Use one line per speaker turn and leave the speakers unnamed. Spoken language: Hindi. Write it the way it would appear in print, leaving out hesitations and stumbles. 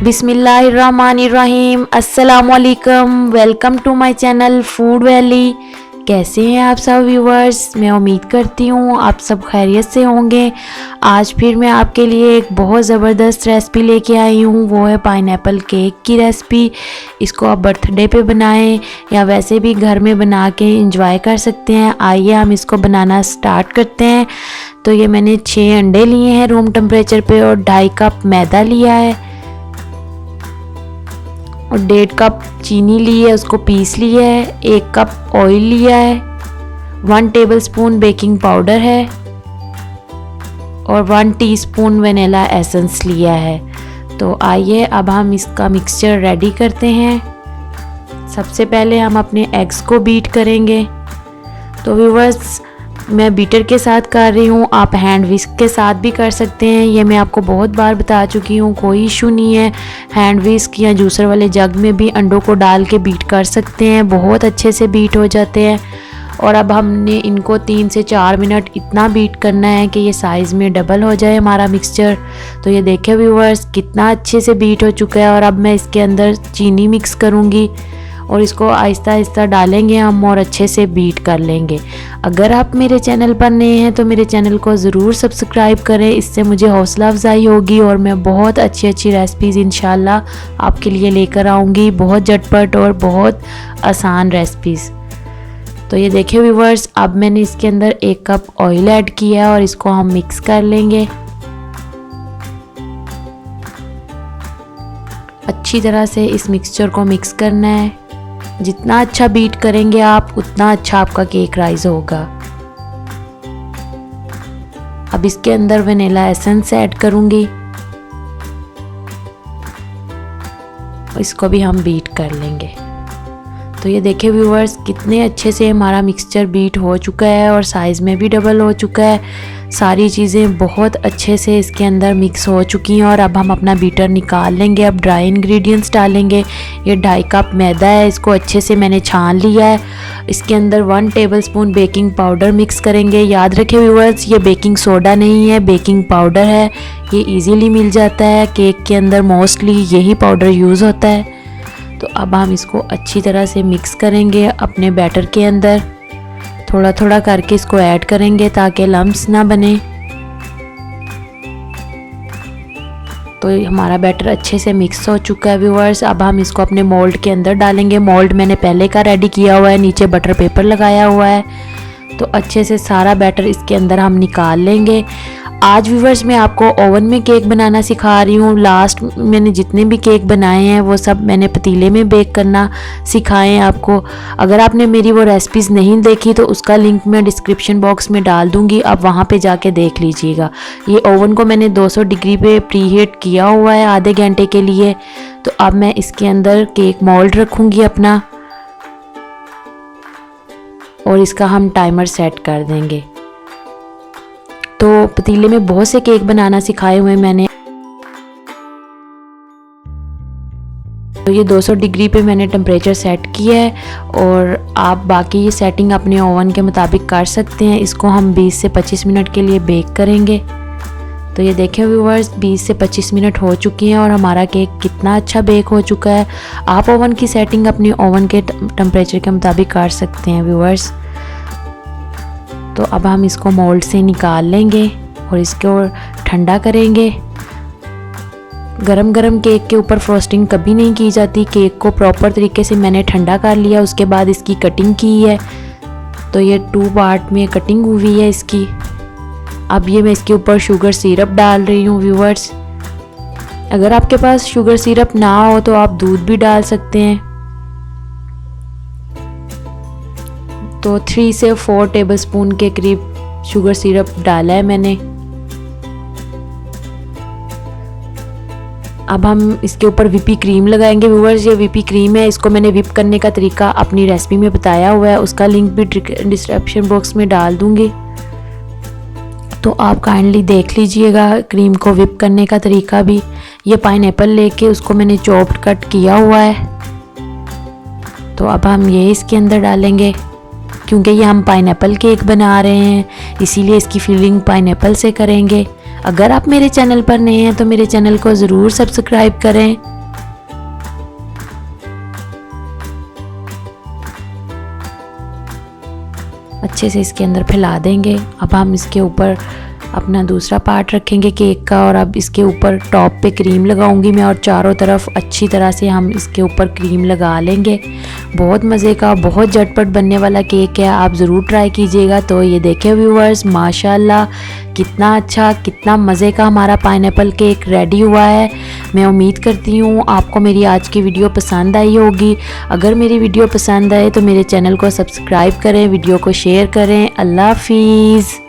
बिस्मिल्लाहिर्रहमानिर्रहीम, अस्सलामुअलैकुम। Welcome to my channel Food Valley. कैसे हैं आप सब व्यूवर्स? मैं उम्मीद करती हूँ आप सब खैरियत से होंगे। आज फिर मैं आपके लिए एक बहुत ज़बरदस्त रेसिपी लेके आई हूँ, वो है पाइनएप्पल केक की रेसिपी। इसको आप बर्थडे पे बनाएं या वैसे भी घर में बना के इंजॉय कर सकते हैं। आइए हम इसको बनाना स्टार्ट करते हैं। तो ये मैंने 6 अंडे लिए हैं रूम टेम्परेचर पे और 2.5 कप मैदा लिया है और 1.5 कप चीनी ली है, उसको पीस लिया है। 1 कप ऑयल लिया है, 1 टेबलस्पून बेकिंग पाउडर है और 1 टीस्पून वनीला एसेंस लिया है। तो आइए अब हम इसका मिक्सचर रेडी करते हैं। सबसे पहले हम अपने एग्स को बीट करेंगे। तो व्यूअर्स, मैं बीटर के साथ कर रही हूँ, आप हैंड विस्क के साथ भी कर सकते हैं। ये मैं आपको बहुत बार बता चुकी हूँ, कोई इशू नहीं है। हैंड विस्क या जूसर वाले जग में भी अंडों को डाल के बीट कर सकते हैं, बहुत अच्छे से बीट हो जाते हैं। और अब हमने इनको 3 से 4 मिनट इतना बीट करना है कि ये साइज़ में डबल हो जाए हमारा मिक्सचर। तो ये देखें व्यूअर्स, कितना अच्छे से बीट हो चुका है। और अब मैं इसके अंदर चीनी मिक्स करूँगी और इसको आहिस्ता आहिस्ता डालेंगे हम और अच्छे से बीट कर लेंगे। अगर आप मेरे चैनल पर नए हैं तो मेरे चैनल को ज़रूर सब्सक्राइब करें, इससे मुझे हौसला अफजाई होगी और मैं बहुत अच्छी अच्छी रेसिपीज़ इंशाल्लाह आपके लिए लेकर आऊँगी, बहुत झटपट और बहुत आसान रेसिपीज़। तो ये देखिए व्यूअर्स, अब मैंने इसके अंदर 1 कप ऑयल ऐड किया है और इसको हम मिक्स कर लेंगे। अच्छी तरह से इस मिक्सचर को मिक्स करना है। जितना अच्छा बीट करेंगे आप, उतना अच्छा आपका केक राइज होगा। अब इसके अंदर वनीला एसेंस ऐड करूंगी, इसको भी हम बीट कर लेंगे। तो ये देखिए व्यूअर्स, कितने अच्छे से हमारा मिक्सचर बीट हो चुका है और साइज़ में भी डबल हो चुका है। सारी चीज़ें बहुत अच्छे से इसके अंदर मिक्स हो चुकी हैं और अब हम अपना बीटर निकाल लेंगे। अब ड्राई इंग्रेडिएंट्स डालेंगे। ये 2.5 कप मैदा है, इसको अच्छे से मैंने छान लिया है। इसके अंदर 1 टेबलस्पून बेकिंग पाउडर मिक्स करेंगे। याद रखें व्यूअर्स, ये बेकिंग सोडा नहीं है, बेकिंग पाउडर है। ये इजीली मिल जाता है, केक के अंदर मोस्टली यही पाउडर यूज़ होता है। तो अब हम इसको अच्छी तरह से मिक्स करेंगे अपने बैटर के अंदर। थोड़ा थोड़ा करके इसको ऐड करेंगे ताकि लम्स ना बने। तो हमारा बैटर अच्छे से मिक्स हो चुका है व्यूअर्स। अब हम इसको अपने मोल्ड के अंदर डालेंगे। मोल्ड मैंने पहले का रेडी किया हुआ है, नीचे बटर पेपर लगाया हुआ है। तो अच्छे से सारा बैटर इसके अंदर हम निकाल लेंगे। आज व्यूअर्स मैं आपको ओवन में केक बनाना सिखा रही हूँ। लास्ट मैंने जितने भी केक बनाए हैं वो सब मैंने पतीले में बेक करना सिखाए हैं आपको। अगर आपने मेरी वो रेसिपीज़ नहीं देखी तो उसका लिंक मैं डिस्क्रिप्शन बॉक्स में डाल दूँगी, आप वहाँ पे जाके देख लीजिएगा। ये ओवन को मैंने 200 डिग्री पे प्री हीट किया हुआ है आधे घंटे के लिए। तो अब मैं इसके अंदर केक मोल्ड रखूँगी अपना और इसका हम टाइमर सेट कर देंगे। तो पतीले में बहुत से केक बनाना सिखाए हुए मैंने। तो ये 200 डिग्री पे मैंने टेम्परेचर सेट किया है और आप बाकी ये सेटिंग अपने ओवन के मुताबिक कर सकते हैं। इसको हम 20 से 25 मिनट के लिए बेक करेंगे। तो ये देखें व्यूअर्स, 20 से 25 मिनट हो चुकी हैं और हमारा केक कितना अच्छा बेक हो चुका है। आप ओवन की सेटिंग अपने ओवन के टेम्परेचर के मुताबिक कर सकते हैं व्यूअर्स। तो अब हम इसको मोल्ड से निकाल लेंगे और इसको ठंडा करेंगे। गरम गरम केक के ऊपर फ्रोस्टिंग कभी नहीं की जाती। केक को प्रॉपर तरीके से मैंने ठंडा कर लिया, उसके बाद इसकी कटिंग की है। तो ये 2 पार्ट में कटिंग हुई है इसकी। अब ये मैं इसके ऊपर शुगर सिरप डाल रही हूँ व्यूअर्स। अगर आपके पास शुगर सिरप ना हो तो आप दूध भी डाल सकते हैं। तो 3 से 4 टेबलस्पून के करीब शुगर सिरप डाला है मैंने। अब हम इसके ऊपर व्हिप क्रीम लगाएंगे व्यूअर्स। ये व्हिप क्रीम है, इसको मैंने व्हिप करने का तरीका अपनी रेसिपी में बताया हुआ है, उसका लिंक भी डिस्क्रिप्शन बॉक्स में डाल दूंगी। तो आप काइंडली देख लीजिएगा क्रीम को व्हिप करने का तरीका भी। ये पाइनएप्पल लेके उसको मैंने चॉप्ड कट किया हुआ है। तो अब हम ये इसके अंदर डालेंगे। क्योंकि ये हम पाइनएप्पल केक बना रहे हैं, इसीलिए इसकी फिलिंग पाइनएप्पल से करेंगे। अगर आप मेरे चैनल पर नए हैं तो मेरे चैनल को ज़रूर सब्सक्राइब करें। अच्छे से इसके अंदर फैला देंगे। अब हम इसके ऊपर अपना दूसरा पार्ट रखेंगे केक का और अब इसके ऊपर टॉप पे क्रीम लगाऊंगी मैं और चारों तरफ अच्छी तरह से हम इसके ऊपर क्रीम लगा लेंगे। बहुत मज़े का, बहुत झटपट बनने वाला केक है, आप ज़रूर ट्राई कीजिएगा। तो ये देखें व्यूअर्स, माशाल्लाह कितना अच्छा, कितना मज़े का हमारा पाइनएप्पल केक रेडी हुआ है। मैं उम्मीद करती हूँ आपको मेरी आज की वीडियो पसंद आई होगी। अगर मेरी वीडियो पसंद आए तो मेरे चैनल को सब्सक्राइब करें, वीडियो को शेयर करें। अल्लाह हाफिज़।